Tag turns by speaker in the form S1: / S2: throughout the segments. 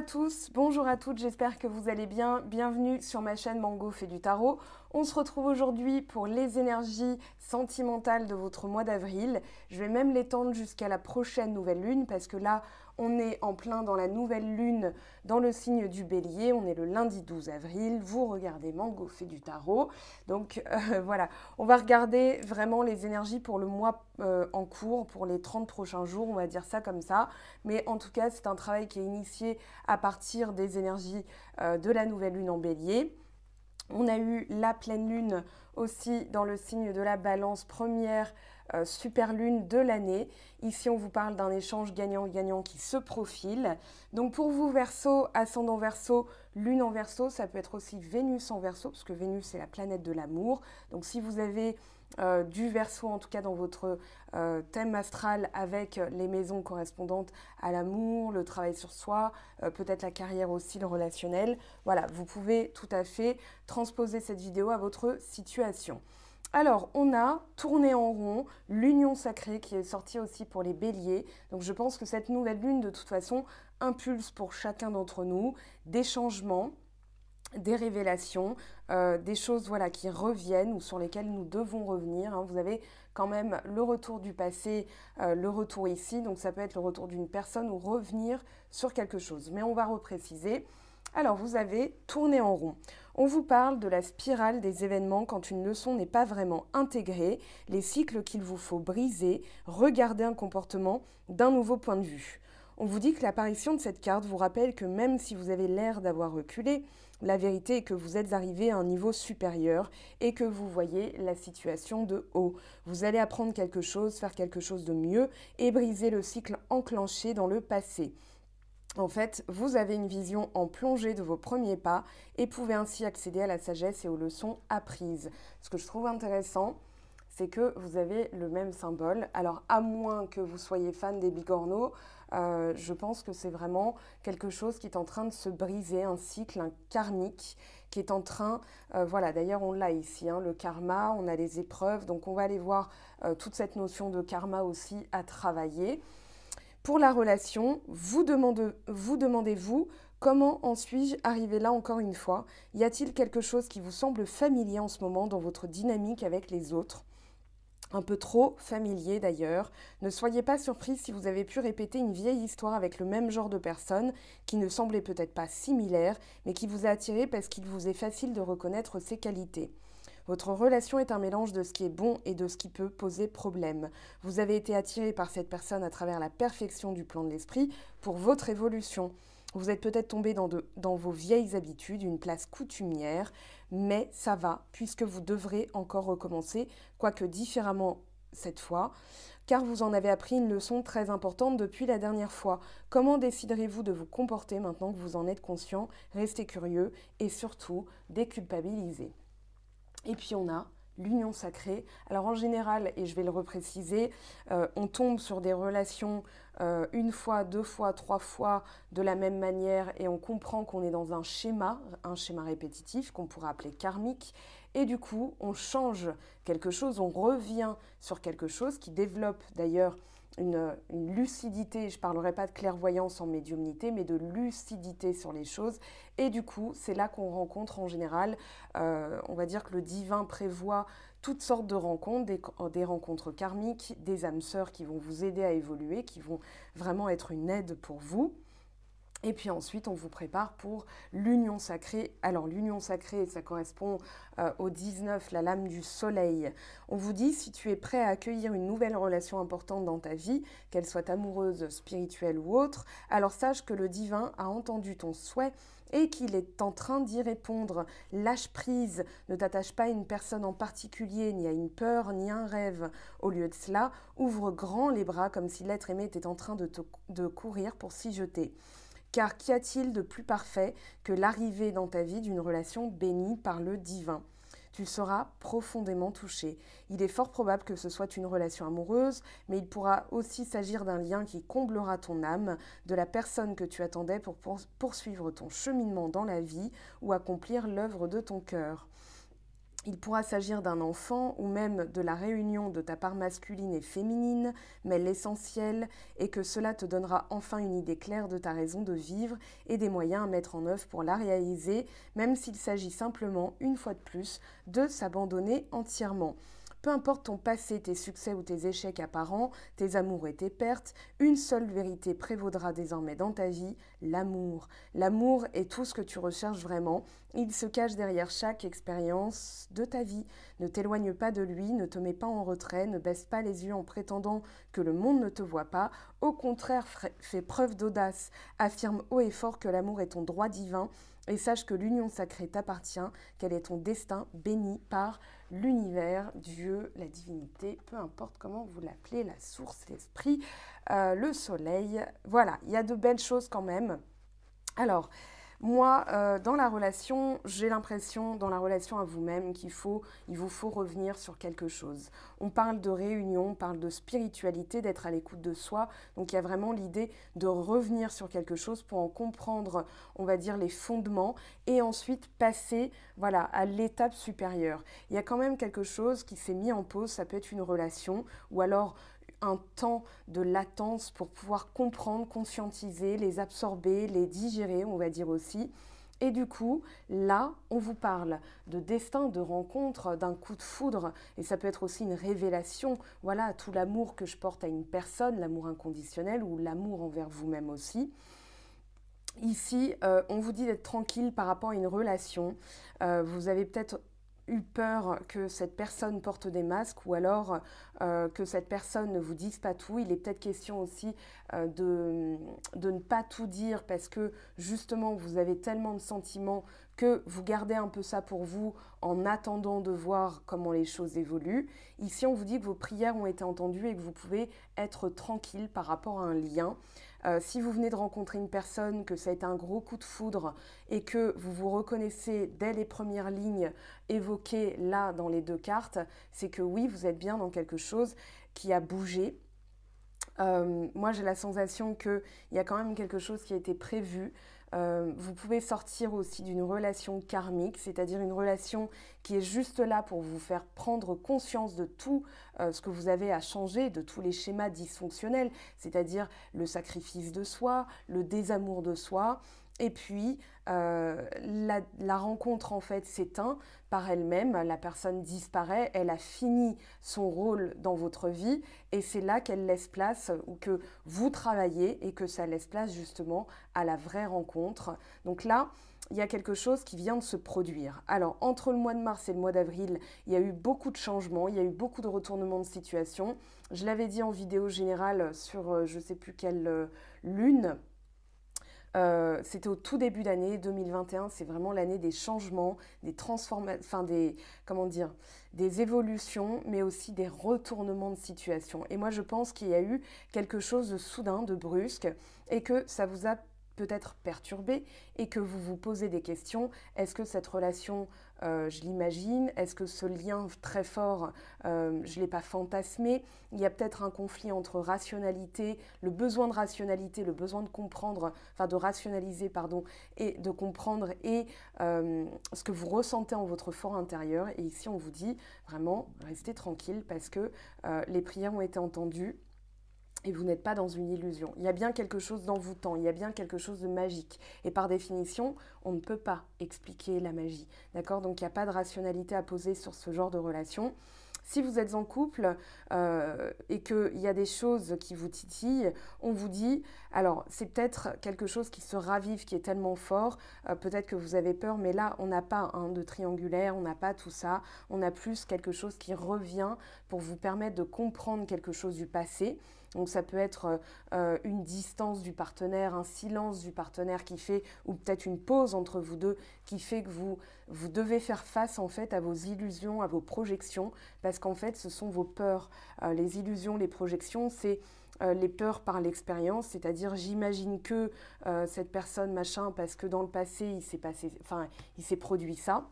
S1: tous, bonjour à toutes, j'espère que vous allez bien. Bienvenue sur ma chaîne Mango fait du tarot. On se retrouve aujourd'hui pour les énergies sentimentales de votre mois d'avril. Je vais même l'étendre jusqu'à la prochaine nouvelle lune parce que là, on est en plein dans la nouvelle lune dans le signe du Bélier. On est le lundi 12 avril. Vous regardez Mango fait du tarot. Donc voilà, on va regarder vraiment les énergies pour le mois en cours, pour les 30 prochains jours, on va dire ça comme ça. Mais en tout cas, c'est un travail qui est initié à partir des énergies de la nouvelle lune en Bélier. On a eu la pleine lune aussi dans le signe de la Balance, première super lune de l'année. Ici, on vous parle d'un échange gagnant-gagnant qui se profile. Donc pour vous, Verseau, ascendant Verseau, lune en Verseau, ça peut être aussi Vénus en Verseau, parce que Vénus, c'est la planète de l'amour. Donc si vous avez du Verseau, en tout cas dans votre thème astral, avec les maisons correspondantes à l'amour, le travail sur soi, peut-être la carrière aussi, le relationnel. Voilà, vous pouvez tout à fait transposer cette vidéo à votre situation. Alors, on a tourné en rond, l'union sacrée qui est sortie aussi pour les béliers. Donc, je pense que cette nouvelle lune, de toute façon, impulse pour chacun d'entre nous des changements, des révélations, des choses voilà, qui reviennent ou sur lesquelles nous devons revenir. Vous avez quand même le retour du passé, le retour ici. Donc, ça peut être le retour d'une personne ou revenir sur quelque chose. Mais on va repréciser. Alors, vous avez tourné en rond. On vous parle de la spirale des événements quand une leçon n'est pas vraiment intégrée, les cycles qu'il vous faut briser, regarder un comportement d'un nouveau point de vue. On vous dit que l'apparition de cette carte vous rappelle que même si vous avez l'air d'avoir reculé, la vérité est que vous êtes arrivé à un niveau supérieur et que vous voyez la situation de haut. Vous allez apprendre quelque chose, faire quelque chose de mieux et briser le cycle enclenché dans le passé. En fait, vous avez une vision en plongée de vos premiers pas et pouvez ainsi accéder à la sagesse et aux leçons apprises. Ce que je trouve intéressant, c'est que vous avez le même symbole. Alors, à moins que vous soyez fan des bigorneaux, je pense que c'est vraiment quelque chose qui est en train de se briser, un cycle, un karmique qui est en train, voilà, d'ailleurs on l'a ici, le karma, on a les épreuves, donc on va aller voir toute cette notion de karma aussi à travailler. Pour la relation, vous demandez-vous comment en suis-je arrivé là encore une fois? Y a-t-il quelque chose qui vous semble familier en ce moment dans votre dynamique avec les autres? Un peu trop familier d'ailleurs. Ne soyez pas surpris si vous avez pu répéter une vieille histoire avec le même genre de personne qui ne semblait peut-être pas similaire, mais qui vous a attiré parce qu'il vous est facile de reconnaître ses qualités. Votre relation est un mélange de ce qui est bon et de ce qui peut poser problème. Vous avez été attiré par cette personne à travers la perfection du plan de l'esprit pour votre évolution. Vous êtes peut-être tombé dans vos vieilles habitudes, une place coutumière, mais ça va, puisque vous devrez encore recommencer, quoique différemment cette fois, car vous en avez appris une leçon très importante depuis la dernière fois. Comment déciderez-vous de vous comporter maintenant que vous en êtes conscient? Restez curieux et surtout déculpabilisez. Et puis on a l'union sacrée. Alors en général, et je vais le repréciser, on tombe sur des relations une fois, deux fois, trois fois de la même manière et on comprend qu'on est dans un schéma répétitif qu'on pourrait appeler karmique. Et du coup, on change quelque chose, on revient sur quelque chose qui développe d'ailleurs une lucidité, je ne parlerai pas de clairvoyance en médiumnité, mais de lucidité sur les choses. Et du coup, c'est là qu'on rencontre en général, on va dire que le divin prévoit toutes sortes de rencontres, des rencontres karmiques, des âmes sœurs qui vont vous aider à évoluer, qui vont vraiment être une aide pour vous. Et puis ensuite, on vous prépare pour l'union sacrée. Alors l'union sacrée, ça correspond au 19, la lame du soleil. On vous dit, si tu es prêt à accueillir une nouvelle relation importante dans ta vie, qu'elle soit amoureuse, spirituelle ou autre, alors sache que le divin a entendu ton souhait et qu'il est en train d'y répondre. Lâche prise, ne t'attache pas à une personne en particulier, ni à une peur, ni à un rêve. Au lieu de cela, ouvre grand les bras comme si l'être aimé était en train de courir pour s'y jeter. Car qu'y a-t-il de plus parfait que l'arrivée dans ta vie d'une relation bénie par le divin? Tu seras profondément touché. Il est fort probable que ce soit une relation amoureuse, mais il pourra aussi s'agir d'un lien qui comblera ton âme, de la personne que tu attendais pour poursuivre ton cheminement dans la vie ou accomplir l'œuvre de ton cœur. Il pourra s'agir d'un enfant ou même de la réunion de ta part masculine et féminine, mais l'essentiel est que cela te donnera enfin une idée claire de ta raison de vivre et des moyens à mettre en œuvre pour la réaliser, même s'il s'agit simplement, une fois de plus, de s'abandonner entièrement. Peu importe ton passé, tes succès ou tes échecs apparents, tes amours et tes pertes, une seule vérité prévaudra désormais dans ta vie, l'amour. L'amour est tout ce que tu recherches vraiment. Il se cache derrière chaque expérience de ta vie. Ne t'éloigne pas de lui, ne te mets pas en retrait, ne baisse pas les yeux en prétendant que le monde ne te voit pas. Au contraire, fais preuve d'audace. Affirme haut et fort que l'amour est ton droit divin et sache que l'union sacrée t'appartient, qu'elle est ton destin béni par l'univers, Dieu, la divinité, peu importe comment vous l'appelez, la source, l'esprit, le soleil. Voilà, il y a de belles choses quand même. Alors, moi, dans la relation, j'ai l'impression, dans la relation à vous-même, il vous faut revenir sur quelque chose. On parle de réunion, on parle de spiritualité, d'être à l'écoute de soi. Donc, il y a vraiment l'idée de revenir sur quelque chose pour en comprendre, on va dire, les fondements et ensuite passer, voilà, à l'étape supérieure. Il y a quand même quelque chose qui s'est mis en pause. Ça peut être une relation ou alors un temps de latence pour pouvoir comprendre, conscientiser, les absorber, les digérer, on va dire aussi. Et du coup, là, on vous parle de destin, de rencontre, d'un coup de foudre, et ça peut être aussi une révélation. Voilà, tout l'amour que je porte à une personne, l'amour inconditionnel ou l'amour envers vous-même aussi. Ici, on vous dit d'être tranquille par rapport à une relation. Vous avez peut-être eu peur que cette personne porte des masques ou alors que cette personne ne vous dise pas tout. Il est peut-être question aussi de ne pas tout dire parce que justement vous avez tellement de sentiments que vous gardez un peu ça pour vous en attendant de voir comment les choses évoluent. Ici, on vous dit que vos prières ont été entendues et que vous pouvez être tranquille par rapport à un lien. Si vous venez de rencontrer une personne, que ça a été un gros coup de foudre et que vous vous reconnaissez dès les premières lignes évoquées là dans les deux cartes, c'est que oui, vous êtes bien dans quelque chose qui a bougé. Moi, j'ai la sensation qu'il y a quand même quelque chose qui a été prévu. Vous pouvez sortir aussi d'une relation karmique, c'est-à-dire une relation qui est juste là pour vous faire prendre conscience de tout ce que vous avez à changer, de tous les schémas dysfonctionnels, c'est-à-dire le sacrifice de soi, le désamour de soi. Et puis, la rencontre, en fait, s'éteint par elle-même, la personne disparaît, elle a fini son rôle dans votre vie et c'est là qu'elle laisse place ou que vous travaillez et que ça laisse place justement à la vraie rencontre. Donc là, il y a quelque chose qui vient de se produire. Alors, entre le mois de mars et le mois d'avril, il y a eu beaucoup de changements, il y a eu beaucoup de retournements de situation. Je l'avais dit en vidéo générale sur je ne sais plus quelle lune. C'était au tout début d'année 2021, c'est vraiment l'année des changements, des transformations, enfin des évolutions, mais aussi des retournements de situation. Et moi, je pense qu'il y a eu quelque chose de soudain, de brusque, et que ça vous a peut-être perturbé et que vous vous posez des questions. Est-ce que cette relation, je l'imagine? Est-ce que ce lien très fort, je ne l'ai pas fantasmé? Il y a peut-être un conflit entre rationalité, le besoin de rationalité, le besoin de comprendre, enfin de rationaliser, pardon, et de comprendre et ce que vous ressentez en votre fort intérieur. Et ici, on vous dit vraiment, restez tranquille parce que les prières ont été entendues. Et vous n'êtes pas dans une illusion. Il y a bien quelque chose d'envoûtant, il y a bien quelque chose de magique. Et par définition, on ne peut pas expliquer la magie. D'accord? Donc il n'y a pas de rationalité à poser sur ce genre de relation. Si vous êtes en couple et qu'il y a des choses qui vous titillent, on vous dit, alors c'est peut-être quelque chose qui se ravive, qui est tellement fort, peut-être que vous avez peur, mais là on n'a pas de triangulaire, on n'a pas tout ça, on a plus quelque chose qui revient pour vous permettre de comprendre quelque chose du passé. Donc ça peut être une distance du partenaire, un silence du partenaire qui fait, ou peut-être une pause entre vous deux qui fait que vous devez faire face en fait à vos illusions, à vos projections, parce qu'en fait ce sont vos peurs. Les illusions, les projections, c'est les peurs par l'expérience, c'est-à-dire j'imagine que cette personne machin parce que dans le passé il s'est produit ça.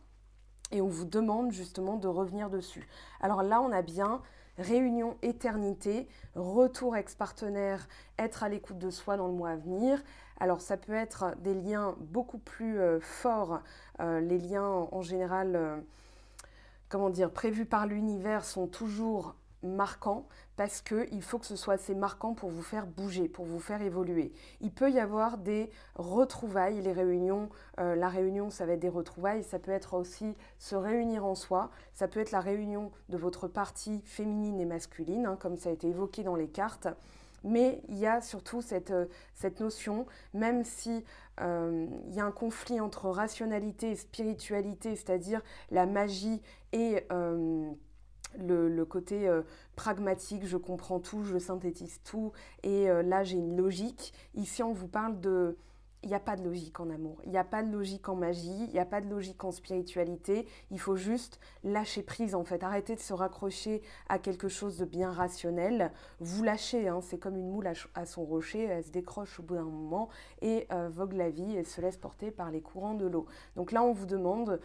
S1: Et on vous demande justement de revenir dessus. Alors là, on a bien réunion éternité, retour ex-partenaire, être à l'écoute de soi dans le mois à venir. Alors ça peut être des liens beaucoup plus forts, les liens en général, comment dire, prévus par l'univers sont toujours marquants parce qu'il faut que ce soit assez marquant pour vous faire bouger, pour vous faire évoluer. Il peut y avoir des retrouvailles, les réunions, la réunion ça va être des retrouvailles, ça peut être aussi se réunir en soi, ça peut être la réunion de votre partie féminine et masculine, hein, comme ça a été évoqué dans les cartes. Mais il y a surtout cette notion, même si il y a un conflit entre rationalité et spiritualité, c'est-à-dire la magie et le côté pragmatique, je comprends tout, je synthétise tout, et là j'ai une logique. Ici on vous parle de... Il n'y a pas de logique en amour, il n'y a pas de logique en magie, il n'y a pas de logique en spiritualité, il faut juste lâcher prise en fait, arrêter de se raccrocher à quelque chose de bien rationnel, vous lâchez, hein, c'est comme une moule à son rocher, elle se décroche au bout d'un moment et vogue la vie et se laisse porter par les courants de l'eau. Donc là on vous demande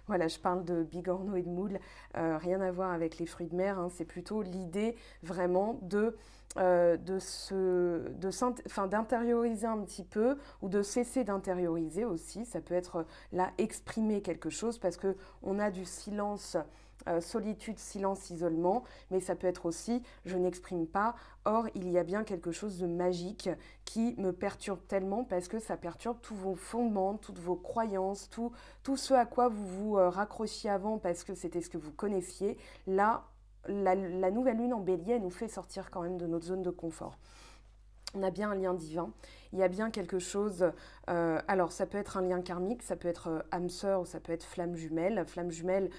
S1: voilà, je parle de bigorneau et de moule, rien à voir avec les fruits de mer, hein, c'est plutôt l'idée vraiment d'intérioriser un petit peu ou de cesser d'intérioriser aussi. Ça peut être là exprimer quelque chose parce qu'on a du silence, solitude, silence, isolement, mais ça peut être aussi je n'exprime pas. Or, il y a bien quelque chose de magique qui me perturbe tellement parce que ça perturbe tous vos fondements, toutes vos croyances, tout ce à quoi vous vous raccrochiez avant parce que c'était ce que vous connaissiez. Là, la nouvelle lune en bélier, elle nous fait sortir quand même de notre zone de confort. On a bien un lien divin, il y a bien quelque chose, alors ça peut être un lien karmique, ça peut être âme sœur ou ça peut être flamme jumelle. Flamme jumelle,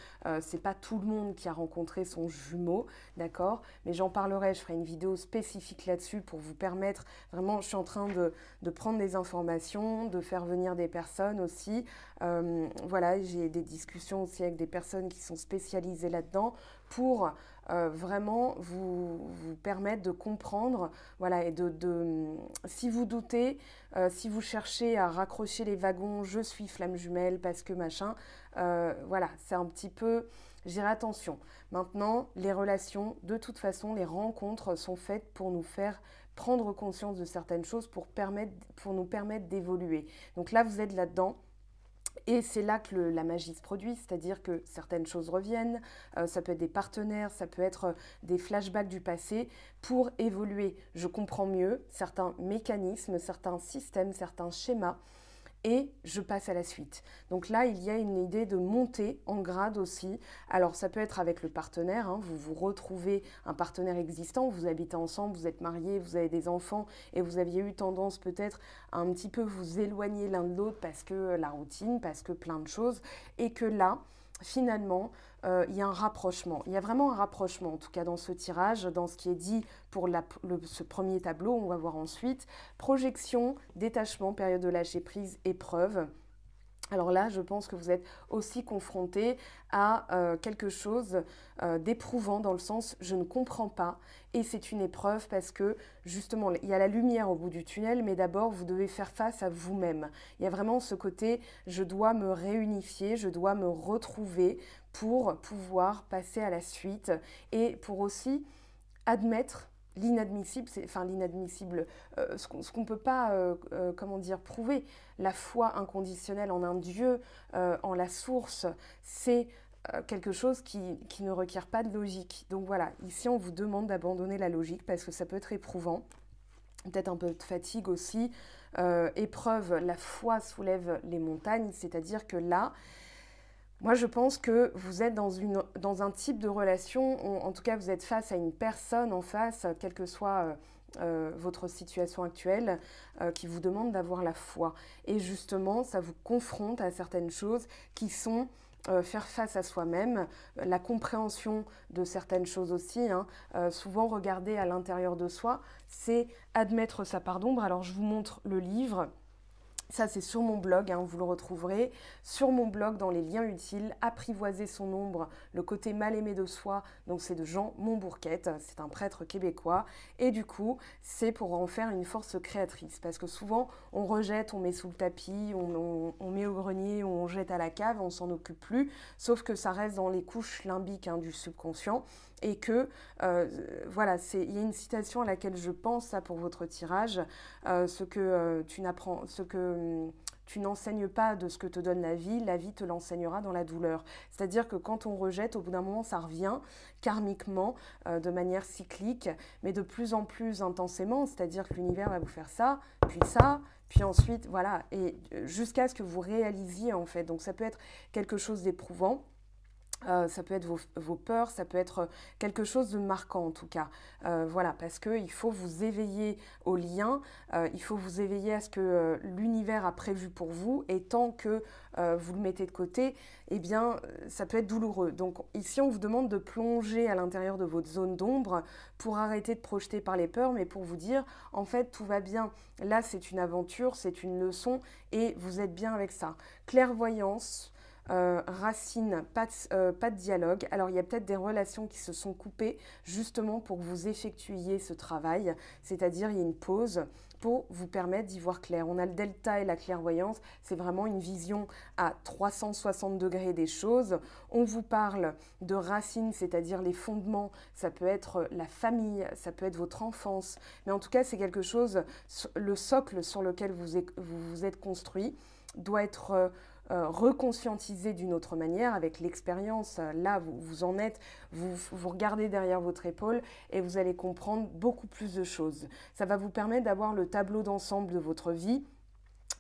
S1: c'est pas tout le monde qui a rencontré son jumeau, d'accord? Mais j'en parlerai, je ferai une vidéo spécifique là-dessus pour vous permettre, vraiment je suis en train de prendre des informations, de faire venir des personnes aussi. Voilà, j'ai des discussions aussi avec des personnes qui sont spécialisées là-dedans pour vraiment vous permettre de comprendre, voilà, et si vous doutez, si vous cherchez à raccrocher les wagons, je suis flamme jumelle parce que machin, voilà, c'est un petit peu, je dirais attention. Maintenant, les relations, de toute façon, les rencontres sont faites pour nous faire prendre conscience de certaines choses, pour nous permettre d'évoluer. Donc là, vous êtes là-dedans. Et c'est là que la magie se produit, c'est-à-dire que certaines choses reviennent, ça peut être des partenaires, ça peut être des flashbacks du passé pour évoluer. Je comprends mieux certains mécanismes, certains systèmes, certains schémas et je passe à la suite. Donc là, il y a une idée de monter en grade aussi. Alors ça peut être avec le partenaire, hein, vous retrouvez un partenaire existant, vous habitez ensemble, vous êtes mariés, vous avez des enfants et vous aviez eu tendance peut-être à un petit peu vous éloigner l'un de l'autre parce que la routine, parce que plein de choses, et que là, finalement, il y a un rapprochement. Il y a vraiment un rapprochement, en tout cas dans ce tirage, dans ce qui est dit pour ce premier tableau. On va voir ensuite projection, détachement, période de lâcher prise, épreuve. Alors là, je pense que vous êtes aussi confronté à quelque chose d'éprouvant dans le sens je ne comprends pas et c'est une épreuve parce que justement il y a la lumière au bout du tunnel mais d'abord vous devez faire face à vous-même. Il y a vraiment ce côté je dois me réunifier, je dois me retrouver pour pouvoir passer à la suite et pour aussi admettre l'inadmissible, ce qu'on ne peut pas, comment dire, prouver. La foi inconditionnelle en un Dieu, en la source, c'est quelque chose qui ne requiert pas de logique. Donc voilà, ici on vous demande d'abandonner la logique parce que ça peut être éprouvant, peut-être un peu de fatigue aussi. Épreuve, la foi soulève les montagnes, c'est-à-dire que là, moi, je pense que vous êtes dans un type de relation, en tout cas, vous êtes face à une personne en face, quelle que soit votre situation actuelle, qui vous demande d'avoir la foi. Et justement, ça vous confronte à certaines choses qui sont faire face à soi-même, la compréhension de certaines choses aussi. Hein. Souvent, regarder à l'intérieur de soi, c'est admettre sa part d'ombre. Alors, je vous montre le livre. Ça, c'est sur mon blog, hein, vous le retrouverez. Sur mon blog, dans les liens utiles, Apprivoiser son ombre, le côté mal aimé de soi. Donc, c'est de Jean Montbourquette, c'est un prêtre québécois. Et du coup, c'est pour en faire une force créatrice. Parce que souvent, on rejette, on met sous le tapis, on met au grenier, on jette à la cave, on s'en occupe plus. Sauf que ça reste dans les couches limbiques, hein, du subconscient. Et que, voilà, il y a une citation à laquelle je pense, ça, pour votre tirage, ce que tu n'enseignes pas de ce que te donne la vie te l'enseignera dans la douleur. C'est-à-dire que quand on rejette, au bout d'un moment, ça revient karmiquement, de manière cyclique, mais de plus en plus intensément, c'est-à-dire que l'univers va vous faire ça, puis ensuite, voilà, et jusqu'à ce que vous réalisiez en fait. Donc ça peut être quelque chose d'éprouvant. Ça peut être vos peurs, ça peut être quelque chose de marquant en tout cas. Voilà, parce qu'il faut vous éveiller au lien, il faut vous éveiller à ce que l'univers a prévu pour vous, et tant que vous le mettez de côté, eh bien, ça peut être douloureux. Donc ici, on vous demande de plonger à l'intérieur de votre zone d'ombre pour arrêter de projeter par les peurs, mais pour vous dire, en fait, tout va bien. Là, c'est une aventure, c'est une leçon, et vous êtes bien avec ça. Clairvoyance. Racine, pas de dialogue. Alors il y a peut-être des relations qui se sont coupées justement pour que vous effectuiez ce travail, c'est-à-dire il y a une pause pour vous permettre d'y voir clair. On a le delta et la clairvoyance, c'est vraiment une vision à 360 degrés des choses. On vous parle de racines, c'est-à-dire les fondements, ça peut être la famille, ça peut être votre enfance, mais en tout cas c'est quelque chose, le socle sur lequel vous vous êtes construit doit être reconscientisé d'une autre manière avec l'expérience. Là, vous en êtes, vous regardez derrière votre épaule et vous allez comprendre beaucoup plus de choses. Ça va vous permettre d'avoir le tableau d'ensemble de votre vie,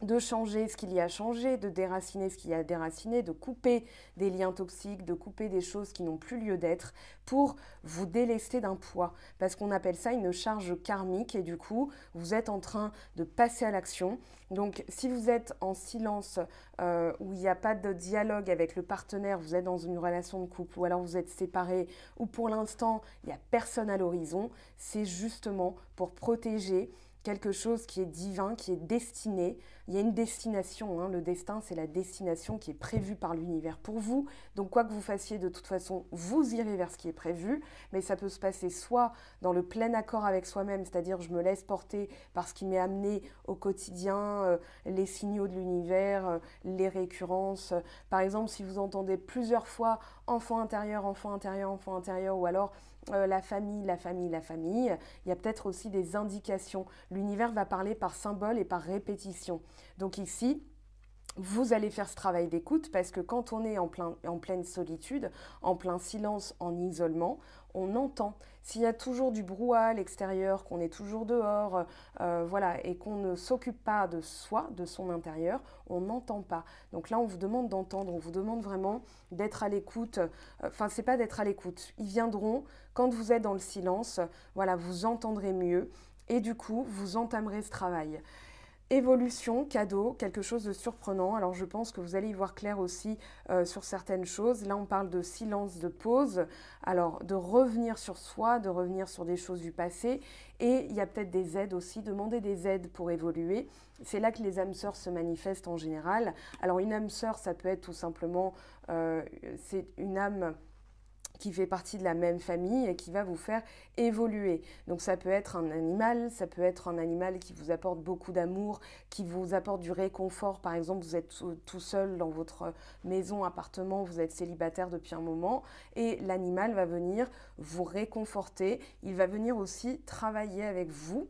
S1: de changer ce qu'il y a changé, de déraciner ce qu'il y a déraciné, de couper des liens toxiques, de couper des choses qui n'ont plus lieu d'être pour vous délester d'un poids. Parce qu'on appelle ça une charge karmique et du coup, vous êtes en train de passer à l'action. Donc, si vous êtes en silence, où il n'y a pas de dialogue avec le partenaire, vous êtes dans une relation de couple ou alors vous êtes séparés ou pour l'instant, il n'y a personne à l'horizon, c'est justement pour protéger quelque chose qui est divin, qui est destiné. Il y a une destination, hein. Le destin, c'est la destination qui est prévue par l'univers pour vous. Donc, quoi que vous fassiez, de toute façon, vous irez vers ce qui est prévu. Mais ça peut se passer soit dans le plein accord avec soi-même, c'est-à-dire je me laisse porter par ce qui m'est amené au quotidien, les signaux de l'univers, les récurrences. Par exemple, si vous entendez plusieurs fois enfant intérieur, enfant intérieur, enfant intérieur, ou alors la famille, la famille, la famille, il y a peut-être aussi des indications. L'univers va parler par symbole et par répétition. Donc ici, vous allez faire ce travail d'écoute parce que quand on est en pleine solitude, en plein silence, en isolement, on entend. S'il y a toujours du brouhaha à l'extérieur, qu'on est toujours dehors, voilà, et qu'on ne s'occupe pas de soi, de son intérieur, on n'entend pas. Donc là, on vous demande d'entendre, on vous demande vraiment d'être à l'écoute. Enfin, c'est pas d'être à l'écoute. Ils viendront quand vous êtes dans le silence. Voilà, vous entendrez mieux et du coup, vous entamerez ce travail. Évolution, cadeau, quelque chose de surprenant. Alors je pense que vous allez y voir clair aussi sur certaines choses. Là on parle de silence, de pause, alors de revenir sur soi, de revenir sur des choses du passé. Et il y a peut-être des aides aussi, demander des aides pour évoluer. C'est là que les âmes sœurs se manifestent en général. Alors une âme sœur, ça peut être tout simplement, c'est une âme qui fait partie de la même famille et qui va vous faire évoluer. Donc ça peut être un animal, ça peut être un animal qui vous apporte beaucoup d'amour, qui vous apporte du réconfort. Par exemple, vous êtes tout seul dans votre maison, appartement, vous êtes célibataire depuis un moment et l'animal va venir vous réconforter. Il va venir aussi travailler avec vous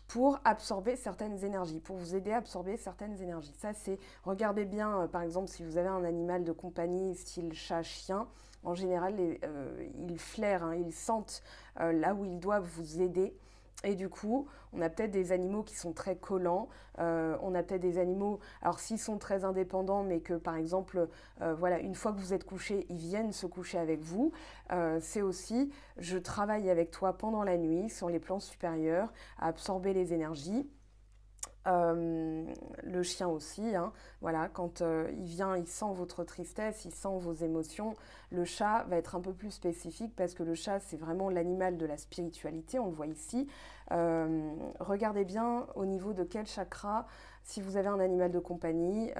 S1: pour absorber certaines énergies, pour vous aider à absorber certaines énergies. Ça, c'est, regardez bien, par exemple, si vous avez un animal de compagnie, style chat, chien, en général, ils flairent, hein, ils sentent là où ils doivent vous aider. Et du coup, on a peut-être des animaux qui sont très collants, on a peut-être des animaux, alors s'ils sont très indépendants, mais que par exemple, voilà, une fois que vous êtes couché, ils viennent se coucher avec vous. C'est aussi, je travaille avec toi pendant la nuit, sur les plans supérieurs, à absorber les énergies. Le chien aussi, hein. Voilà, quand il vient, il sent votre tristesse, il sent vos émotions. Le chat va être un peu plus spécifique parce que le chat, c'est vraiment l'animal de la spiritualité, on le voit ici. Regardez bien au niveau de quel chakra, si vous avez un animal de compagnie,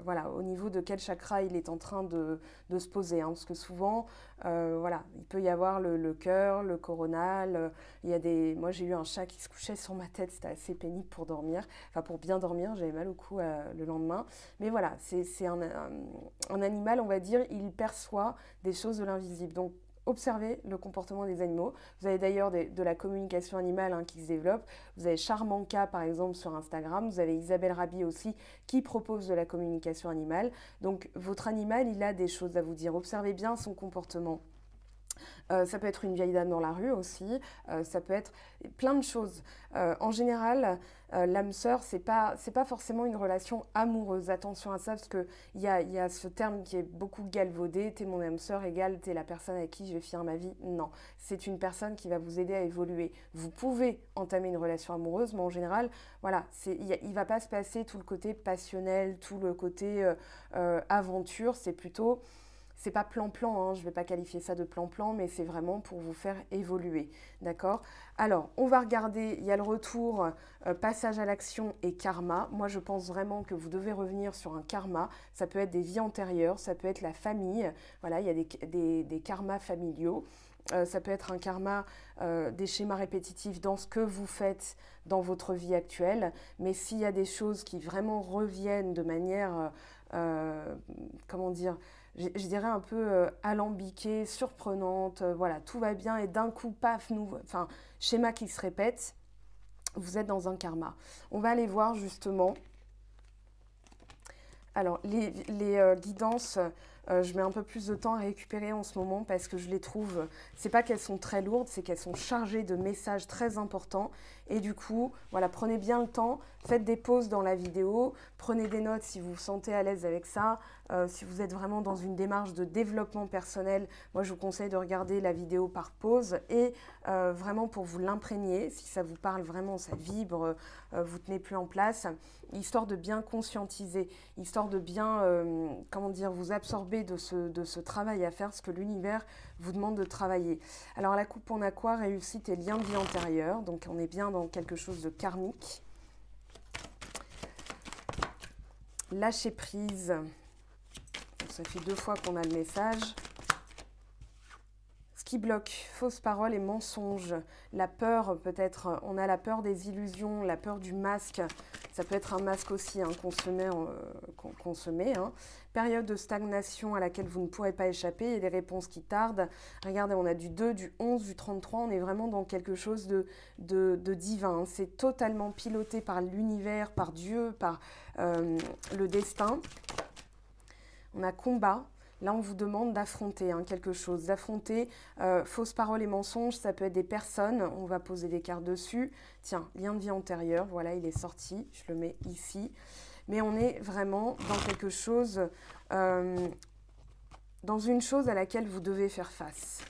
S1: voilà, au niveau de quel chakra il est en train de se poser, hein, parce que souvent, voilà, il peut y avoir le cœur, le coronal, il y a des... Moi j'ai eu un chat qui se couchait sur ma tête, c'était assez pénible pour dormir, enfin pour bien dormir, j'avais mal au cou le lendemain, mais voilà, c'est un animal, on va dire, il perçoit des choses de l'invisible, donc observez le comportement des animaux. Vous avez d'ailleurs de la communication animale qui se développe. Vous avez Charmanca par exemple sur Instagram. Vous avez Isabelle Rabi aussi qui propose de la communication animale. Donc votre animal, il a des choses à vous dire. Observez bien son comportement. Ça peut être une vieille dame dans la rue aussi, ça peut être plein de choses. En général, l'âme sœur, c'est pas forcément une relation amoureuse. Attention à ça parce qu'il y a ce terme qui est beaucoup galvaudé, t'es mon âme sœur égale t'es la personne avec qui je vais finir ma vie. Non, c'est une personne qui va vous aider à évoluer. Vous pouvez entamer une relation amoureuse, mais en général, voilà, il va pas se passer tout le côté passionnel, tout le côté aventure, c'est plutôt... C'est pas plan-plan, je ne vais pas qualifier ça de plan-plan, mais c'est vraiment pour vous faire évoluer, d'accord? Alors, on va regarder, il y a le retour, passage à l'action et karma. Moi, je pense vraiment que vous devez revenir sur un karma. Ça peut être des vies antérieures, ça peut être la famille. Voilà, il y a des karmas familiaux. Ça peut être un karma, des schémas répétitifs dans ce que vous faites dans votre vie actuelle. Mais s'il y a des choses qui vraiment reviennent de manière, comment dire, je dirais un peu alambiquée, surprenante, voilà, tout va bien et d'un coup, paf, enfin, schéma qui se répète, vous êtes dans un karma. On va aller voir justement, alors les guidances, je mets un peu plus de temps à récupérer en ce moment parce que je les trouve, c'est pas qu'elles sont très lourdes, c'est qu'elles sont chargées de messages très importants et du coup, voilà, prenez bien le temps, faites des pauses dans la vidéo, prenez des notes si vous vous sentez à l'aise avec ça, si vous êtes vraiment dans une démarche de développement personnel, moi je vous conseille de regarder la vidéo par pause et vraiment pour vous l'imprégner, si ça vous parle vraiment, ça vibre, vous tenez plus en place, histoire de bien conscientiser, histoire de bien, comment dire, vous absorber de ce travail à faire, ce que l'univers vous demande de travailler. Alors la coupe en aqua, réussite et lien de vie antérieure, donc on est bien dans quelque chose de karmique. Lâcher prise, ça fait 2 fois qu'on a le message. Ce qui bloque, fausses paroles et mensonges, la peur peut-être, on a la peur des illusions, la peur du masque, ça peut être un masque aussi qu'on se met. Période de stagnation à laquelle vous ne pourrez pas échapper et des réponses qui tardent. Regardez, on a du 2, du 11, du 33, on est vraiment dans quelque chose de divin. C'est totalement piloté par l'univers, par Dieu, par le destin. On a combat. Là, on vous demande d'affronter quelque chose, d'affronter fausses paroles et mensonges. Ça peut être des personnes, on va poser des cartes dessus. Tiens, lien de vie antérieure, voilà, il est sorti, je le mets ici. Mais on est vraiment dans quelque chose, dans une chose à laquelle vous devez faire face.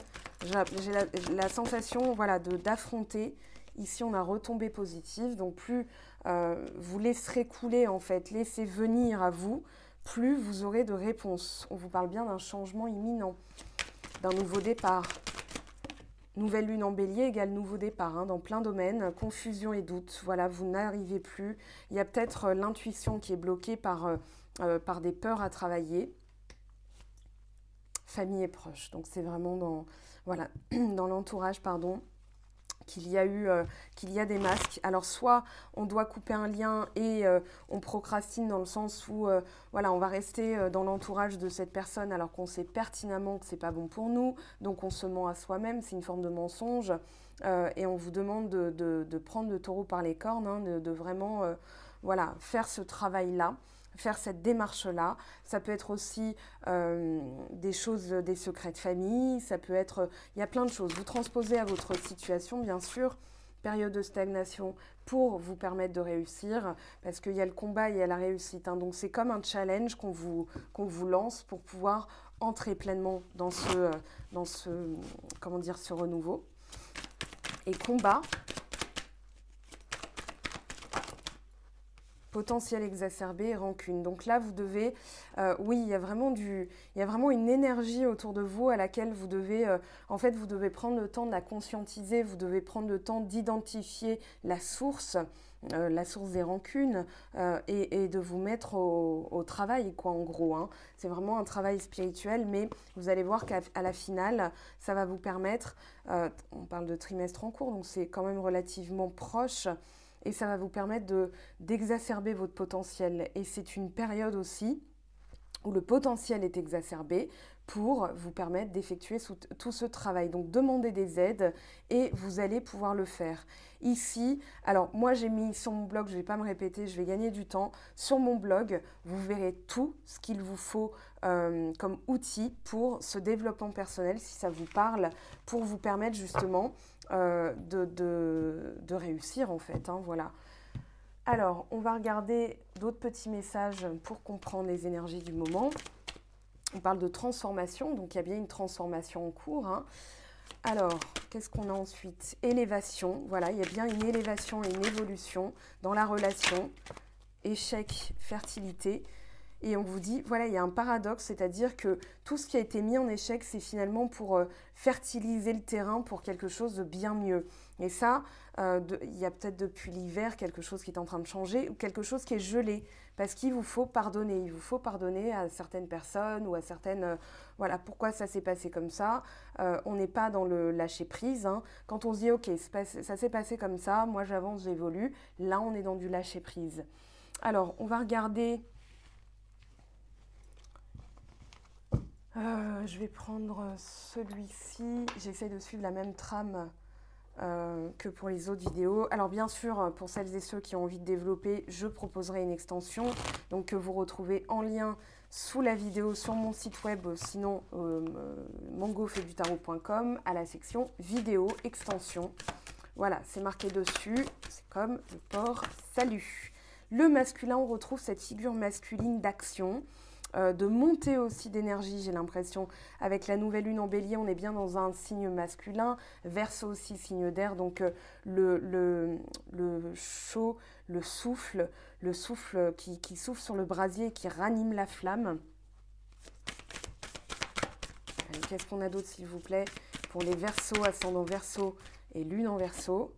S1: J'ai la sensation, voilà, d'affronter. Ici, on a retombée positive, donc plus vous laisserez couler, en fait, laissez venir à vous, plus vous aurez de réponses. On vous parle bien d'un changement imminent, d'un nouveau départ. Nouvelle lune en bélier égale nouveau départ dans plein de domaines, confusion et doute. Voilà, vous n'arrivez plus. Il y a peut-être l'intuition qui est bloquée par des peurs à travailler. Famille et proches. Donc c'est vraiment dans, voilà, dans l'entourage, pardon, qu'il y a des masques. Alors soit on doit couper un lien et on procrastine dans le sens où voilà, on va rester dans l'entourage de cette personne alors qu'on sait pertinemment que c'est pas bon pour nous, donc on se ment à soi-même, c'est une forme de mensonge et on vous demande de prendre le taureau par les cornes, de vraiment voilà, faire ce travail-là, faire cette démarche-là. Ça peut être aussi des choses, des secrets de famille, ça peut être, il y a plein de choses. Vous transposez à votre situation, bien sûr, période de stagnation pour vous permettre de réussir, parce qu'il y a le combat et il y a la réussite. Donc c'est comme un challenge qu'on vous lance pour pouvoir entrer pleinement dans ce comment dire, ce renouveau. Et combat, potentiel exacerbé et rancune. Donc là, vous devez, oui, il y a vraiment une énergie autour de vous à laquelle vous devez, en fait, vous devez prendre le temps de la conscientiser, vous devez prendre le temps d'identifier la source des rancunes et de vous mettre au travail, quoi, en gros. C'est vraiment un travail spirituel, mais vous allez voir qu'à la finale, ça va vous permettre, on parle de trimestre en cours, donc c'est quand même relativement proche, et ça va vous permettre d'exacerber votre potentiel. Et c'est une période aussi où le potentiel est exacerbé pour vous permettre d'effectuer tout ce travail. Donc demandez des aides et vous allez pouvoir le faire. Ici, alors moi j'ai mis sur mon blog, je ne vais pas me répéter, je vais gagner du temps. Sur mon blog, vous verrez tout ce qu'il vous faut comme outil pour ce développement personnel, si ça vous parle, pour vous permettre justement de réussir en fait. Hein, voilà. Alors, on va regarder d'autres petits messages pour comprendre les énergies du moment. On parle de transformation, donc il y a bien une transformation en cours. Hein. Alors, qu'est-ce qu'on a ensuite? Élévation, voilà, il y a bien une élévation et une évolution dans la relation. Échec, fertilité. Et on vous dit, voilà, il y a un paradoxe, c'est-à-dire que tout ce qui a été mis en échec, c'est finalement pour fertiliser le terrain pour quelque chose de bien mieux. Et ça, il y a peut-être depuis l'hiver quelque chose qui est en train de changer ou quelque chose qui est gelé. Parce qu'il vous faut pardonner. Il vous faut pardonner à certaines personnes ou à certaines... voilà, pourquoi ça s'est passé comme ça. On n'est pas dans le lâcher-prise. Hein. Quand on se dit, ok, ça s'est passé comme ça, moi j'avance, j'évolue. Là, on est dans du lâcher-prise. Alors, on va regarder... je vais prendre celui-ci. J'essaie de suivre la même trame que pour les autres vidéos. Alors bien sûr, pour celles et ceux qui ont envie de développer, je proposerai une extension donc que vous retrouvez en lien sous la vidéo sur mon site web, sinon mangofetdutarot.com à la section vidéo extension. Voilà, c'est marqué dessus, c'est comme le port salut. Le masculin, on retrouve cette figure masculine d'action. De montée aussi d'énergie, j'ai l'impression. Avec la nouvelle lune en bélier, on est bien dans un signe masculin. Verseau aussi, signe d'air. Donc le chaud, le souffle qui souffle sur le brasier et qui ranime la flamme. Qu'est-ce qu'on a d'autre, s'il vous plaît? Pour les verseaux, ascendant verseau et lune en verseau.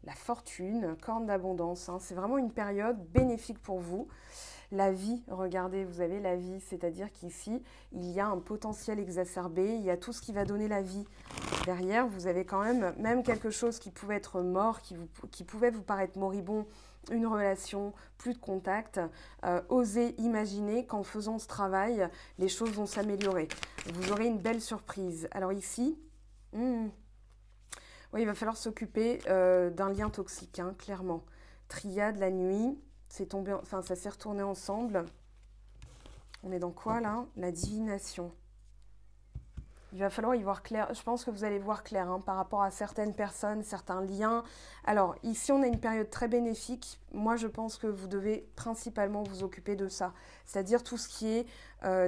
S1: La fortune, corne d'abondance. Hein. C'est vraiment une période bénéfique pour vous. La vie, regardez, vous avez la vie, c'est-à-dire qu'ici, il y a un potentiel exacerbé, il y a tout ce qui va donner la vie. Derrière, vous avez quand même quelque chose qui pouvait être mort, qui pouvait vous paraître moribond, une relation, plus de contact. Osez imaginer qu'en faisant ce travail, les choses vont s'améliorer. Vous aurez une belle surprise. Alors ici, oui, il va falloir s'occuper d'un lien toxique, hein, clairement. Triade, la nuit... C'est tombé, enfin, ça s'est retourné ensemble. On est dans quoi, là? La divination. Il va falloir y voir clair. Je pense que vous allez voir clair hein, par rapport à certaines personnes, certains liens. Alors, ici, on a une période très bénéfique. Moi, je pense que vous devez principalement vous occuper de ça. C'est-à-dire tout ce qui est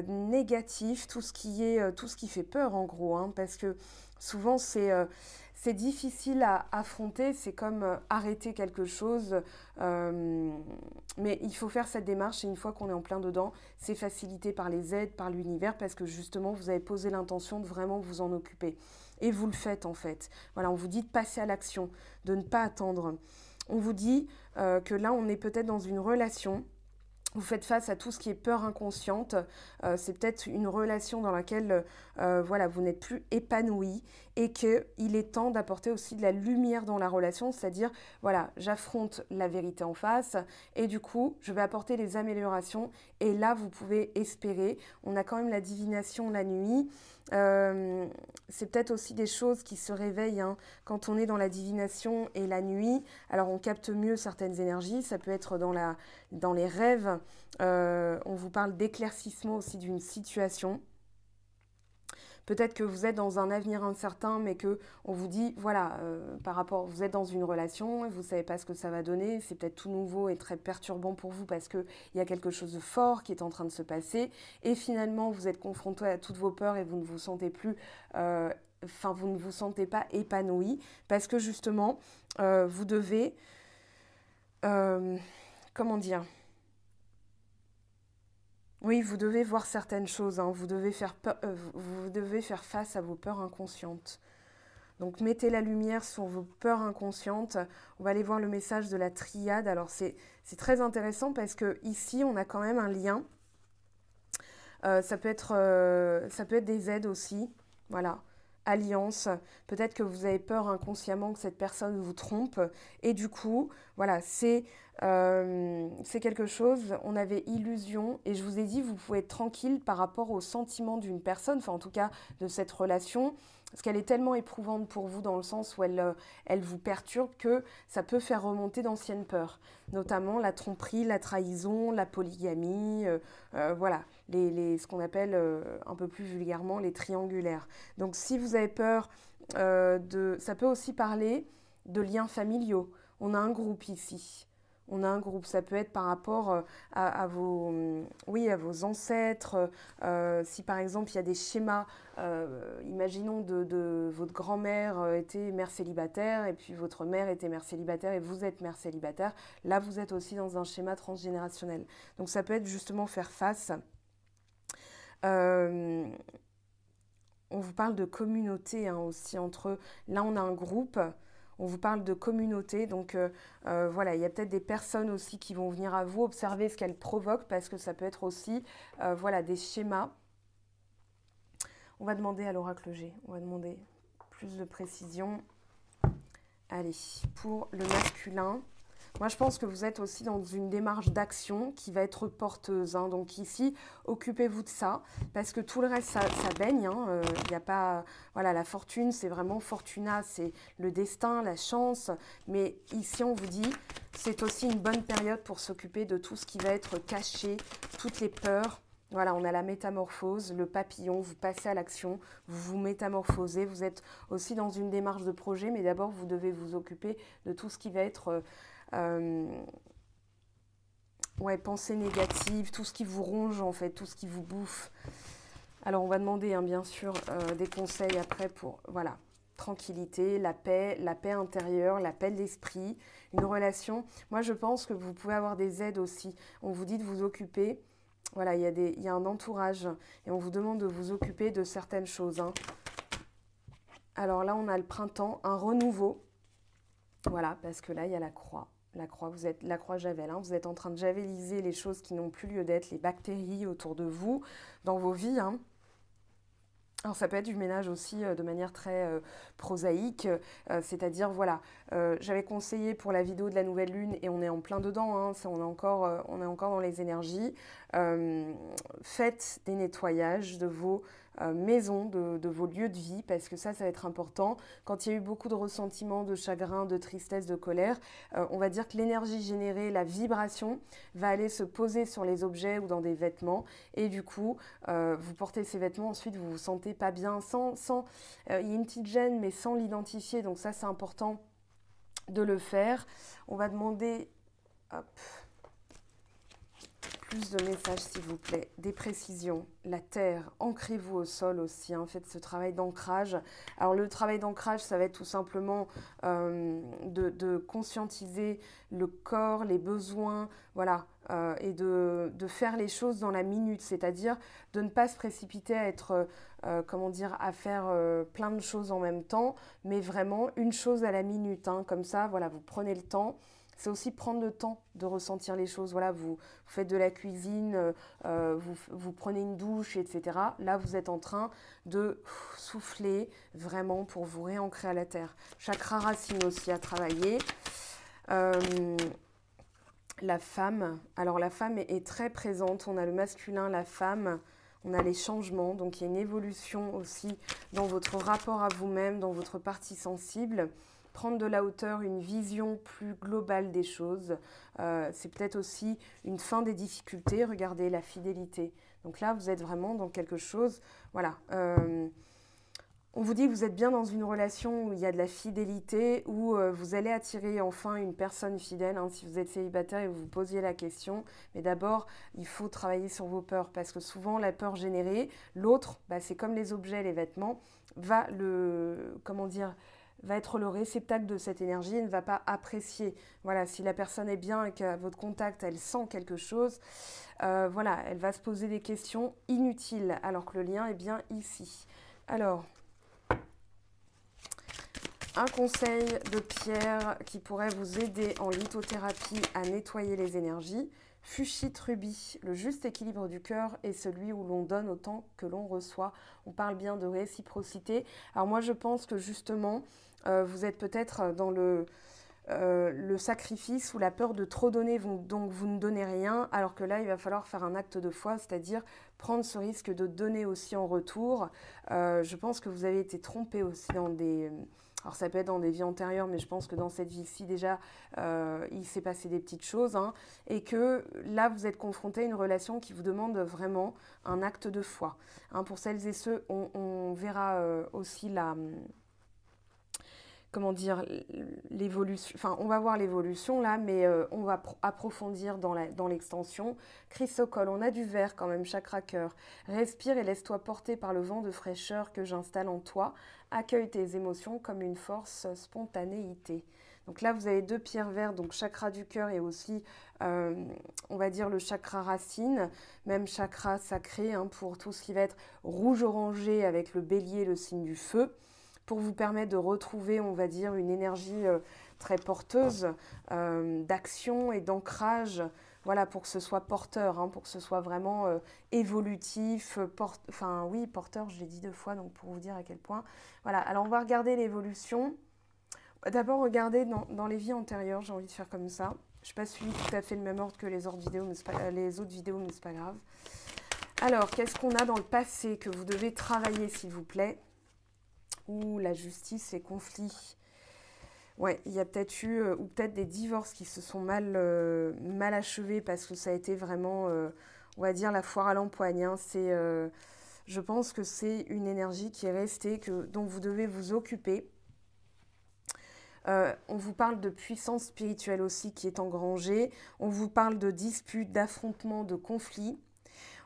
S1: négatif, tout ce qui fait peur, en gros. Hein, parce que souvent, c'est difficile à affronter, c'est comme arrêter quelque chose, mais il faut faire cette démarche et une fois qu'on est en plein dedans, c'est facilité par les aides, par l'univers, parce que justement, vous avez posé l'intention de vraiment vous en occuper. Et vous le faites en fait. Voilà, on vous dit de passer à l'action, de ne pas attendre. On vous dit que là, on est peut-être dans une relation. Vous faites face à tout ce qui est peur inconsciente. C'est peut-être une relation dans laquelle voilà, vous n'êtes plus épanoui et qu'il est temps d'apporter aussi de la lumière dans la relation, c'est-à-dire, voilà, j'affronte la vérité en face et du coup, je vais apporter les améliorations et là, vous pouvez espérer. On a quand même la divination la nuit. C'est peut-être aussi des choses qui se réveillent hein, quand on est dans la divination et la nuit. Alors, on capte mieux certaines énergies. Ça peut être dans les rêves. On vous parle d'éclaircissement aussi d'une situation. Peut-être que vous êtes dans un avenir incertain, mais que on vous dit, voilà, par rapport, vous êtes dans une relation et vous ne savez pas ce que ça va donner. C'est peut-être tout nouveau et très perturbant pour vous parce qu'il y a quelque chose de fort qui est en train de se passer. Et finalement, vous êtes confronté à toutes vos peurs et vous ne vous sentez plus... vous ne vous sentez pas épanoui parce que justement, vous devez... comment dire ? Oui, vous devez voir certaines choses, hein. Vous devez faire face à vos peurs inconscientes. Donc, mettez la lumière sur vos peurs inconscientes. On va aller voir le message de la triade. Alors, c'est très intéressant parce que ici, on a quand même un lien. Ça peut être des aides aussi, voilà, alliance. Peut-être que vous avez peur inconsciemment que cette personne vous trompe. Et du coup, voilà, c'est quelque chose, on avait illusion. Et je vous ai dit, vous pouvez être tranquille par rapport aux sentiments d'une personne, enfin en tout cas de cette relation. Parce qu'elle est tellement éprouvante pour vous dans le sens où elle vous perturbe que ça peut faire remonter d'anciennes peurs. Notamment la tromperie, la trahison, la polygamie, voilà, ce qu'on appelle un peu plus vulgairement les triangulaires. Donc si vous avez peur ça peut aussi parler de liens familiaux. On a un groupe ici. On a un groupe, ça peut être par rapport à vos ancêtres. Si par exemple il y a des schémas, imaginons de votre grand-mère était mère célibataire et puis votre mère était mère célibataire et vous êtes mère célibataire, là vous êtes aussi dans un schéma transgénérationnel. Donc ça peut être justement faire face. On vous parle de communauté hein, aussi entre. Là on a un groupe. On vous parle de communauté, donc voilà, il y a peut-être des personnes aussi qui vont venir à vous observer ce qu'elles provoquent parce que ça peut être aussi voilà, des schémas. On va demander à l'oracle G, on va demander plus de précision. Allez, pour le masculin, moi je pense que vous êtes aussi dans une démarche d'action qui va être porteuse. Hein. Donc ici, occupez-vous de ça parce que tout le reste, ça baigne. Hein. Y a pas, voilà, la fortune, c'est vraiment fortuna, c'est le destin, la chance. Mais ici, on vous dit, c'est aussi une bonne période pour s'occuper de tout ce qui va être caché, toutes les peurs. Voilà, on a la métamorphose, le papillon, vous passez à l'action, vous vous métamorphosez, vous êtes aussi dans une démarche de projet, mais d'abord, vous devez vous occuper de tout ce qui va être pensée négative, tout ce qui vous ronge en fait, tout ce qui vous bouffe. Alors on va demander hein, bien sûr des conseils après pour voilà, tranquillité, la paix intérieure, la paix de l'esprit, une relation. Moi je pense que vous pouvez avoir des aides aussi. On vous dit de vous occuper, voilà, il y a un entourage et on vous demande de vous occuper de certaines choses. Hein. Alors là on a le printemps, un renouveau. Voilà, parce que là il y a la croix. La croix, vous êtes la croix Javel, hein, vous êtes en train de javeliser les choses qui n'ont plus lieu d'être, les bactéries autour de vous, dans vos vies. Hein. Alors ça peut être du ménage aussi de manière très prosaïque, c'est-à-dire voilà, j'avais conseillé pour la vidéo de la nouvelle lune et on est en plein dedans, hein, on est encore dans les énergies, faites des nettoyages de vos maisons, de vos lieux de vie, parce que ça va être important. Quand il y a eu beaucoup de ressentiments, de chagrin, de tristesse, de colère, on va dire que l'énergie générée, la vibration, va aller se poser sur les objets ou dans des vêtements, et du coup, vous portez ces vêtements, ensuite vous vous sentez pas bien, il y a une petite gêne, mais sans l'identifier, donc ça c'est important de le faire. On va demander, hop, plus de messages s'il vous plaît, des précisions, la terre, ancrez-vous au sol aussi, hein, faites ce travail d'ancrage. Alors le travail d'ancrage, ça va être tout simplement de conscientiser le corps, les besoins, voilà, et de faire les choses dans la minute, c'est-à-dire de ne pas se précipiter à être, comment dire, à faire plein de choses en même temps, mais vraiment une chose à la minute, hein, comme ça, voilà, vous prenez le temps. C'est aussi prendre le temps de ressentir les choses. Voilà, vous faites de la cuisine, vous prenez une douche, etc. Là, vous êtes en train de souffler vraiment pour vous réancrer à la terre. Chakra racine aussi à travailler. La femme, alors la femme est très présente. On a le masculin, la femme. On a les changements, donc il y a une évolution aussi dans votre rapport à vous-même, dans votre partie sensible. Prendre de la hauteur, une vision plus globale des choses. C'est peut-être aussi une fin des difficultés. Regardez la fidélité. Donc là, vous êtes vraiment dans quelque chose. Voilà. On vous dit que vous êtes bien dans une relation où il y a de la fidélité, où vous allez attirer enfin une personne fidèle. Hein, si vous êtes célibataire et vous vous posiez la question. Mais d'abord, il faut travailler sur vos peurs. Parce que souvent, la peur générée, l'autre, c'est comme les objets, les vêtements, va être le réceptacle de cette énergie et ne va pas apprécier. Voilà, si la personne est bien et qu'à votre contact, elle sent quelque chose, voilà, elle va se poser des questions inutiles alors que le lien est bien ici. Alors, un conseil de Pierre qui pourrait vous aider en lithothérapie à nettoyer les énergies. Fuchsite Rubis, le juste équilibre du cœur est celui où l'on donne autant que l'on reçoit. On parle bien de réciprocité. Alors moi, je pense que justement, vous êtes peut-être dans le sacrifice ou la peur de trop donner, donc vous ne donnez rien, alors que là, il va falloir faire un acte de foi, c'est-à-dire prendre ce risque de donner aussi en retour. Je pense que vous avez été trompé aussi dans des... Alors ça peut être dans des vies antérieures, mais je pense que dans cette vie-ci déjà, il s'est passé des petites choses, hein, et que là, vous êtes confronté à une relation qui vous demande vraiment un acte de foi. Hein, pour celles et ceux, on verra aussi la... Comment dire, l'évolution, enfin on va voir l'évolution là, mais on va approfondir dans l'extension. Chrysocole, on a du vert quand même, chakra cœur. Respire et laisse-toi porter par le vent de fraîcheur que j'installe en toi. Accueille tes émotions comme une force spontanéité. Donc là, vous avez 2 pierres vertes, donc chakra du cœur et aussi, on va dire, le chakra racine, même chakra sacré, hein, pour tout ce qui va être rouge-orangé avec le bélier, le signe du feu, pour vous permettre de retrouver, on va dire, une énergie très porteuse d'action et d'ancrage, voilà, pour que ce soit porteur, hein, pour que ce soit vraiment évolutif, enfin oui, porteur, je l'ai dit 2 fois, donc pour vous dire à quel point. Voilà, alors on va regarder l'évolution. D'abord, regardez dans les vies antérieures, j'ai envie de faire comme ça. Je n'ai pas suivi tout à fait le même ordre que les autres vidéos, mais c'est pas grave. Alors, qu'est-ce qu'on a dans le passé que vous devez travailler, s'il vous plaît? Ou la justice et conflits. Ouais, il y a peut-être eu, ou peut-être des divorces qui se sont mal achevés parce que ça a été vraiment, on va dire, la foire à l'empoigne. Hein. Je pense que c'est une énergie qui est restée, dont vous devez vous occuper. On vous parle de puissance spirituelle aussi qui est engrangée. On vous parle de disputes, d'affrontements, de conflits.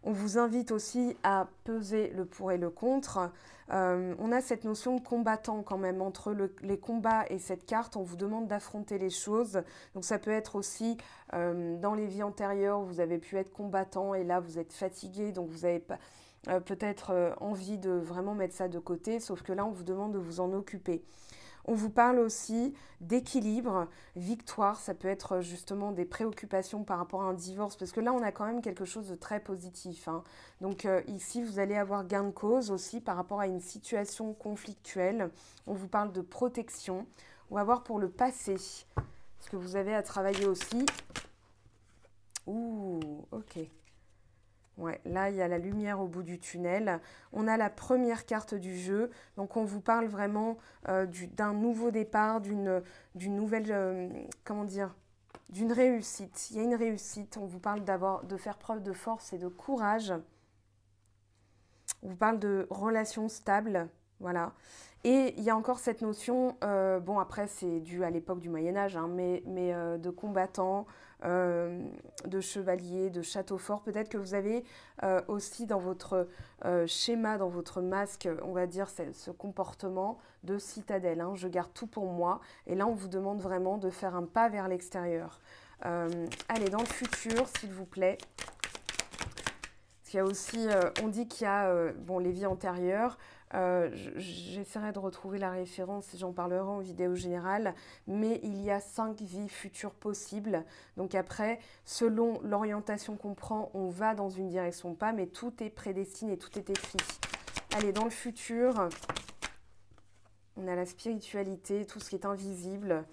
S1: On vous invite aussi à peser le pour et le contre. On a cette notion de combattant quand même. Entre les combats et cette carte, on vous demande d'affronter les choses. Donc ça peut être aussi dans les vies antérieures, vous avez pu être combattant et là vous êtes fatigué, donc vous avez peut-être envie de vraiment mettre ça de côté, sauf que là on vous demande de vous en occuper. On vous parle aussi d'équilibre, victoire, ça peut être justement des préoccupations par rapport à un divorce, parce que là, on a quand même quelque chose de très positif. Hein. Donc ici, vous allez avoir gain de cause aussi par rapport à une situation conflictuelle. On vous parle de protection. On va voir pour le passé, ce que vous avez à travailler aussi. Ouh, ok. Ouais, là, il y a la lumière au bout du tunnel. On a la première carte du jeu. Donc, on vous parle vraiment d'un nouveau départ, d'une nouvelle, comment dire, d'une réussite. Il y a une réussite. On vous parle de faire preuve de force et de courage. On vous parle de relations stables. Voilà. Et il y a encore cette notion, bon après c'est dû à l'époque du Moyen-Âge, hein, mais de combattants, de chevaliers, de châteaux forts. Peut-être que vous avez aussi dans votre schéma, dans votre masque, on va dire ce comportement de citadelle. Hein, je garde tout pour moi. Et là on vous demande vraiment de faire un pas vers l'extérieur. Allez, dans le futur, s'il vous plaît. Parce qu'il y a aussi, on dit qu'il y a bon, les vies antérieures. J'essaierai de retrouver la référence et j'en parlerai en vidéo générale, mais il y a 5 vies futures possibles. Donc après, selon l'orientation qu'on prend, on va dans une direction ou pas, mais tout est prédestiné, tout est écrit. Allez, dans le futur, on a la spiritualité, tout ce qui est invisible.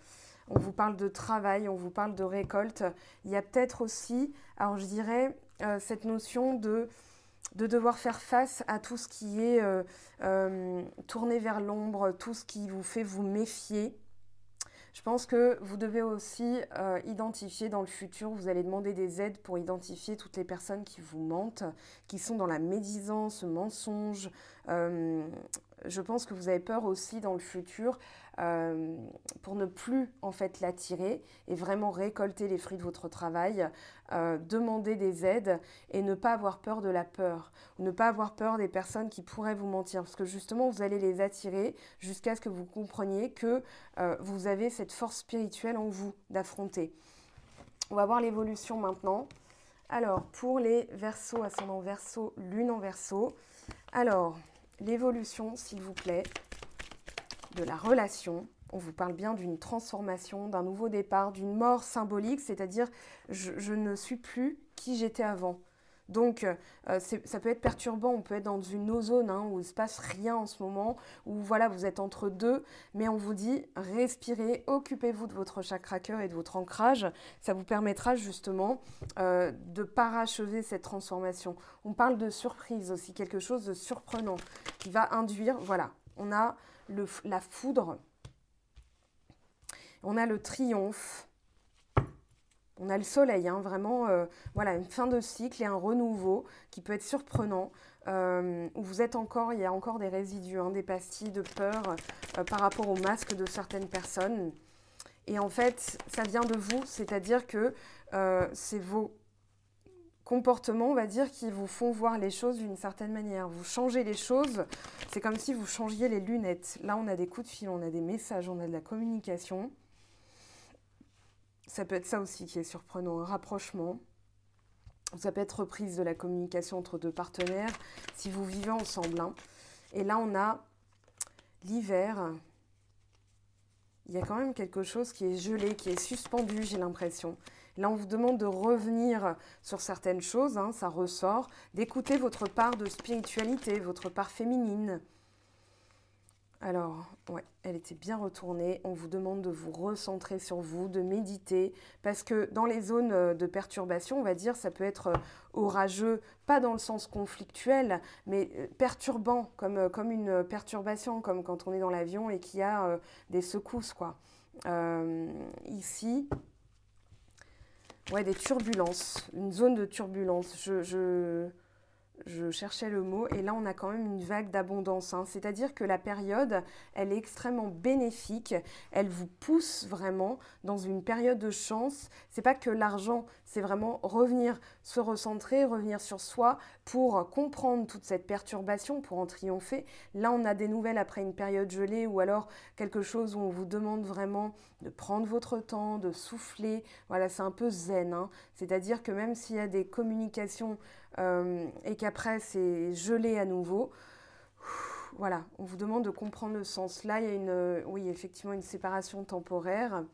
S1: On vous parle de travail, on vous parle de récolte. Il y a peut-être aussi, alors je dirais, cette notion de devoir faire face à tout ce qui est tourné vers l'ombre, tout ce qui vous fait vous méfier. Je pense que vous devez aussi identifier dans le futur, vous allez demander des aides pour identifier toutes les personnes qui vous mentent, qui sont dans la médisance, mensonge. Je pense que vous avez peur aussi dans le futur pour ne plus en fait l'attirer et vraiment récolter les fruits de votre travail, demander des aides et ne pas avoir peur de la peur, ne pas avoir peur des personnes qui pourraient vous mentir, parce que justement vous allez les attirer jusqu'à ce que vous compreniez que vous avez cette force spirituelle en vous d'affronter. On va voir l'évolution maintenant. Alors pour les Verseaux, ascendant Verseau, lune en Verseau, alors l'évolution s'il vous plaît de la relation. On vous parle bien d'une transformation, d'un nouveau départ, d'une mort symbolique, c'est-à-dire je ne suis plus qui j'étais avant. Donc, ça peut être perturbant, on peut être dans une no-zone où il ne se passe rien en ce moment, où voilà, vous êtes entre deux, mais on vous dit respirez, occupez-vous de votre chakra cœur et de votre ancrage. Ça vous permettra justement de parachever cette transformation. On parle de surprise aussi, quelque chose de surprenant qui va induire, voilà, on a la foudre, on a le triomphe. On a le soleil, vraiment, voilà, une fin de cycle et un renouveau qui peut être surprenant, où vous êtes encore, il y a encore des résidus, des pastilles de peur par rapport au masque de certaines personnes. Et en fait, ça vient de vous, c'est-à-dire que c'est vos comportements, on va dire, qui vous font voir les choses d'une certaine manière. Vous changez les choses, c'est comme si vous changiez les lunettes. Là, on a des coups de fil, on a des messages, on a de la communication. Ça peut être ça aussi qui est surprenant, un rapprochement. Ça peut être reprise de la communication entre deux partenaires, si vous vivez ensemble. Et là, on a l'hiver. Il y a quand même quelque chose qui est gelé, qui est suspendu, j'ai l'impression. Là, on vous demande de revenir sur certaines choses, ça ressort, d'écouter votre part de spiritualité, votre part féminine. Alors, ouais, elle était bien retournée. On vous demande de vous recentrer sur vous, de méditer, parce que dans les zones de perturbation, on va dire, ça peut être orageux, pas dans le sens conflictuel, mais perturbant, comme une perturbation, comme quand on est dans l'avion et qu'il y a des secousses, quoi. Ici, ouais, des turbulences, une zone de turbulence. Je cherchais le mot et là on a quand même une vague d'abondance, c'est-à-dire que la période elle est extrêmement bénéfique, elle vous pousse vraiment dans une période de chance. C'est pas que l'argent, c'est vraiment revenir se recentrer, revenir sur soi pour comprendre toute cette perturbation, pour en triompher. Là on a des nouvelles après une période gelée ou alors quelque chose où on vous demande vraiment de prendre votre temps, de souffler. Voilà, c'est un peu zen, c'est-à-dire que même s'il y a des communications et qu'après c'est gelé à nouveau, voilà, on vous demande de comprendre le sens. Là, il y a oui, effectivement une séparation temporaire,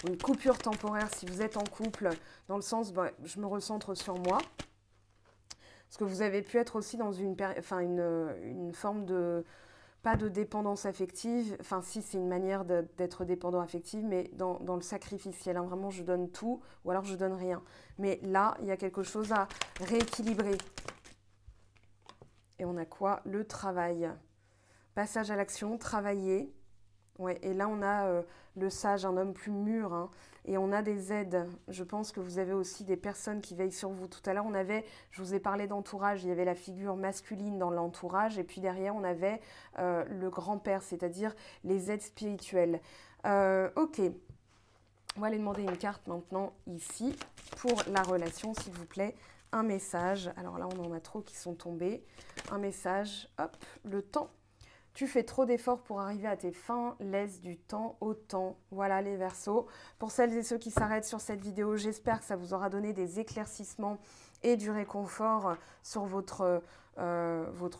S1: une coupure temporaire si vous êtes en couple, dans le sens, je me recentre sur moi. Parce que vous avez pu être aussi dans une forme de, pas de dépendance affective, enfin si c'est une manière d'être dépendant affective, mais dans le sacrificiel, vraiment je donne tout ou alors je donne rien. Mais là, il y a quelque chose à rééquilibrer. Et on a quoi? Le travail. Passage à l'action, travailler. Ouais, et là, on a le sage, un homme plus mûr, et on a des aides. Je pense que vous avez aussi des personnes qui veillent sur vous. Tout à l'heure, je vous ai parlé d'entourage, il y avait la figure masculine dans l'entourage, et puis derrière, on avait le grand-père, c'est-à-dire les aides spirituelles. Ok, on va aller demander une carte maintenant ici pour la relation, s'il vous plaît. Un message, alors là, on en a trop qui sont tombés. Un message, hop, le temps. Tu fais trop d'efforts pour arriver à tes fins, laisse du temps au temps. Voilà les Verseaux. Pour celles et ceux qui s'arrêtent sur cette vidéo, j'espère que ça vous aura donné des éclaircissements et du réconfort sur votre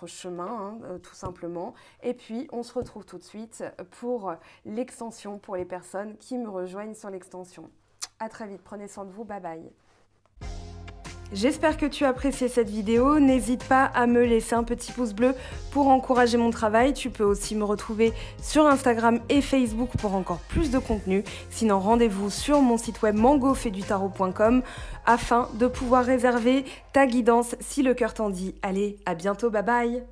S1: chemin, tout simplement. Et puis, on se retrouve tout de suite pour l'extension, pour les personnes qui me rejoignent sur l'extension. À très vite, prenez soin de vous, bye bye. J'espère que tu as apprécié cette vidéo. N'hésite pas à me laisser un petit pouce bleu pour encourager mon travail. Tu peux aussi me retrouver sur Instagram et Facebook pour encore plus de contenu. Sinon, rendez-vous sur mon site web mangofetdutarot.com afin de pouvoir réserver ta guidance si le cœur t'en dit. Allez, à bientôt, bye bye.